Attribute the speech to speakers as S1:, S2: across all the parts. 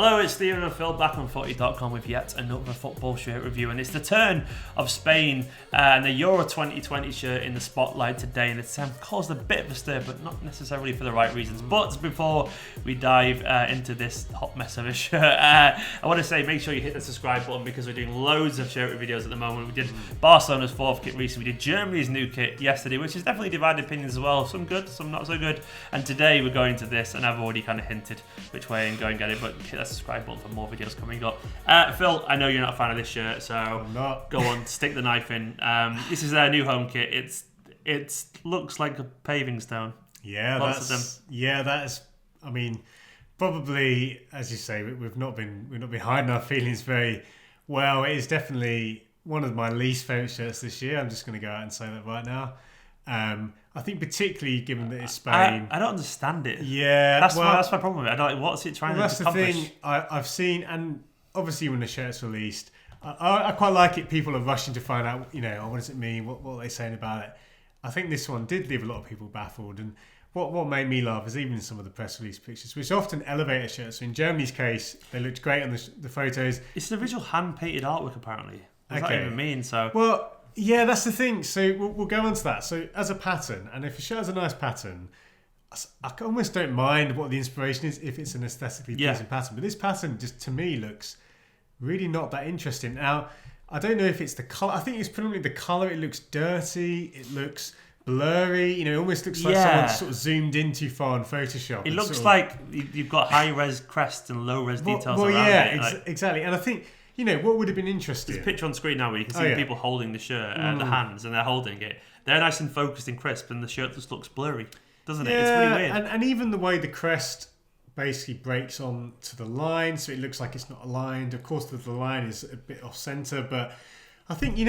S1: Hello, it's Stephen and Phil back on FOOTY.COM with yet another football shirt review, and it's the turn of Spain and the Euro 2020 shirt in the spotlight today, and it's caused a bit of a stir, but not necessarily for the right reasons. But before we dive into this hot mess of a shirt, I want to say make sure you hit the subscribe button because we're doing loads of shirt videos at the moment. We did Barcelona's fourth kit recently, we did Germany's new kit yesterday, which is definitely divided opinions as well. Some good, some not so good, and today we're going to this, and I've already kind of hinted which way and go and get it, but hit that subscribe button for more videos coming up. Phil, I know you're not a fan of this shirt, so
S2: I'm not.
S1: Go on, stick the knife in. This is their new home kit. It looks like a paving stone.
S2: Yeah, that's. I mean, probably as you say, we've not been hiding our feelings very well. It is definitely one of my least favourite shirts this year. I'm just going to go out and say that right now. I think particularly given that it's Spain.
S1: I don't understand it.
S2: Yeah,
S1: that's my problem with it. I don't like what's it trying to accomplish.
S2: That's the thing I've seen, and obviously when the shirt's released, I quite like it. People are rushing to find out, what does it mean? What are they saying about it? I think this one did leave a lot of people baffled, and what made me laugh is even in some of the press release pictures, which often elevate shirts. So in Germany's case, they looked great on the photos.
S1: It's the original hand-painted artwork, apparently. What does that even mean? So
S2: well. Yeah, that's the thing. So we'll go on to that. So as a pattern, and if a shirt has a nice pattern, I almost don't mind what the inspiration is if it's an aesthetically pleasing pattern. But this pattern just, to me, looks really not that interesting. Now, I don't know if it's the colour. I think it's predominantly the colour. It looks dirty. It looks blurry. It almost looks like someone sort of zoomed in too far on Photoshop.
S1: It looks like you've got high-res crest and low-res details around it.
S2: Exactly. And I think... what would have been interesting?
S1: There's a picture on screen now where you can see people holding the shirt, the hands, and they're holding it. They're nice and focused and crisp, and the shirt just looks blurry, doesn't it? It's really weird.
S2: And even the way the crest basically breaks on to the line, so it looks like it's not aligned. Of course, the line is a bit off-centre, but I think,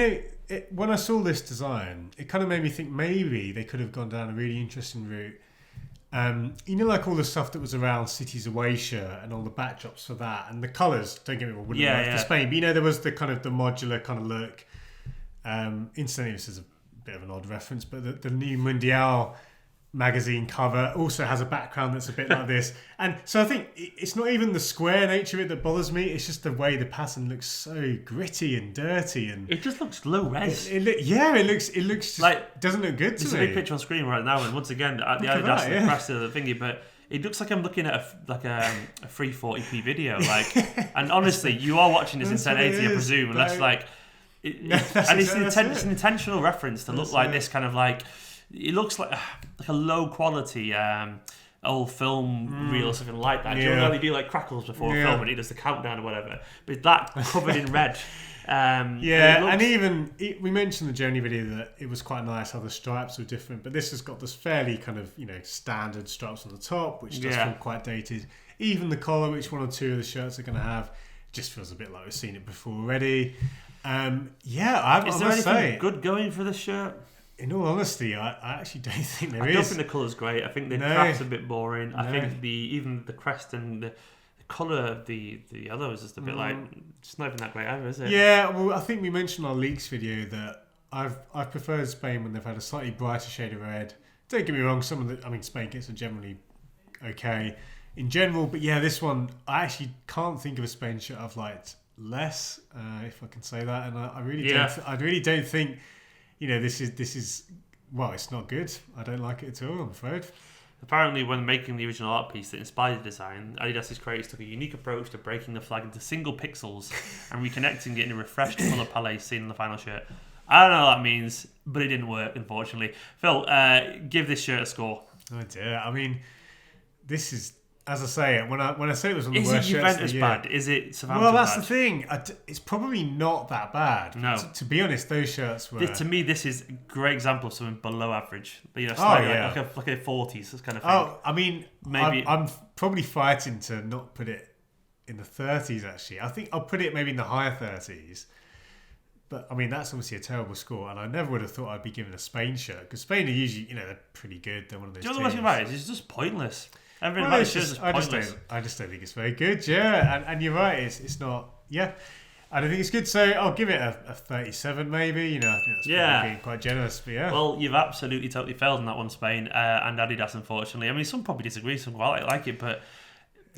S2: when I saw this design, it kind of made me think maybe they could have gone down a really interesting route. Like all the stuff that was around City's away shirt and all the backdrops for that and the colours, don't get me wrong, wouldn't work for Spain, but there was the kind of the modular kind of look. Incidentally, this is a bit of an odd reference, but the new Mundial magazine cover also has a background that's a bit like this, and so I think it's not even the square nature of it that bothers me, it's just the way the pattern looks so gritty and dirty, and
S1: it just looks low res.
S2: It looks just like doesn't look good to me.
S1: There's a big picture on screen right now, and once again at the Adidas and the crest of the thingy, but it looks like I'm looking at a 340p video, and honestly, you are watching this in 1080, I presume, and that's like it's an intentional reference to look like this kind of like. It looks like a low quality old film reel or something like that. Do you know they do like crackles before a film and he does the countdown or whatever? But that covered in red. And
S2: even we mentioned the Germany video that it was quite nice how the stripes were different, but this has got this fairly kind of standard stripes on the top, which does feel quite dated. Even the collar, which one or two of the shirts are going to have, just feels a bit like we've seen it before already.
S1: Is there anything good going for this shirt?
S2: In all honesty, I actually don't think there is.
S1: I don't think the colour's great. I think the craft's a bit boring. I think even the crest and the colour of the yellow is just a bit it's not even that great either, is it?
S2: Yeah, well, I think we mentioned in our leaks video that I've preferred Spain when they've had a slightly brighter shade of red. Don't get me wrong, Spain kits are generally okay in general, but this one, I actually can't think of a Spain shirt I've liked less, if I can say that, and I really don't think. This is it's not good. I don't like it at all, I'm afraid.
S1: Apparently, when making the original art piece that inspired the design, Adidas' creators took a unique approach to breaking the flag into single pixels and reconnecting it in a refreshed colour palette seen in the final shirt. I don't know what that means, but it didn't work, unfortunately. Phil, give this shirt a score.
S2: Oh dear. I mean, this is... As I say, when I say it was on the worst shirts of the year...
S1: Is it Juventus bad? Is it Southampton
S2: Well, that's
S1: bad?
S2: the thing. It's probably not that bad.
S1: No.
S2: To be honest, those shirts were...
S1: To me, this is a great example of something below average. But, like a 40s, this kind of thing.
S2: Oh, I mean, maybe I'm probably fighting to not put it in the 30s, actually. I think I'll put it maybe in the higher 30s. But, I mean, that's obviously a terrible score, and I never would have thought I'd be given a Spain shirt, because Spain are usually, they're pretty good. They're one of those teams.
S1: Do you know what it's just pointless.
S2: I just don't think it's very good, and you're right, it's not, I don't think it's good, so I'll give it a 37 maybe, I think that's probably being quite generous, but
S1: Well, you've absolutely totally failed on that one, Spain, and Adidas, unfortunately. I mean, some probably disagree, some quite like it, but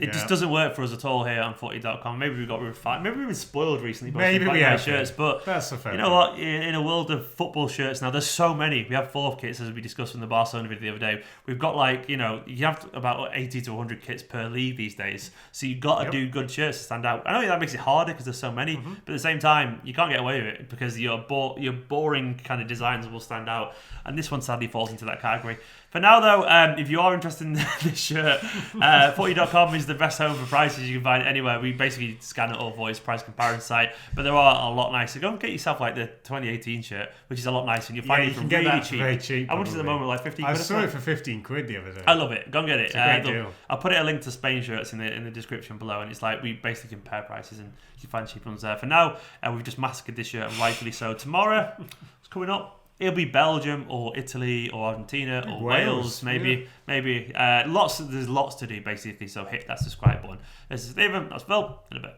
S1: It just doesn't work for us at all here on FOOTY.com. Maybe we got refined. Maybe we've been spoiled recently by
S2: maybe we have
S1: shirts. But
S2: that's a fair.
S1: You know what? In a world of football shirts now, there's so many. We have 4 kits, as we discussed in the Barcelona video the other day. We've got you have about 80 to 100 kits per league these days. So you've got to do good shirts to stand out. I know that makes it harder because there's so many, but at the same time, you can't get away with it because your boring kind of designs will stand out. And this one sadly falls into that category. For now, though, if you are interested in this shirt, FOOTY.com is the best home for prices you can find anywhere. We basically scan it all for its price comparison site, but there are a lot nicer. Go and get yourself like the 2018 shirt, which is a lot nicer, and you'll find it for really cheap.
S2: Very cheap.
S1: How much is it at the moment? Like 15 quid?
S2: I saw it for 15 quid the other day.
S1: I love it. Go and get it.
S2: It's a great deal.
S1: I'll put a link to Spain shirts in the description below, and it's like we basically compare prices, and you find cheap ones there. For now, we've just massacred this shirt, and rightfully so. Tomorrow, it's coming up. It'll be Belgium or Italy or Argentina or Wales, maybe. There's lots to do basically. So hit that subscribe button. This is Stephen. That's Phil. In a bit.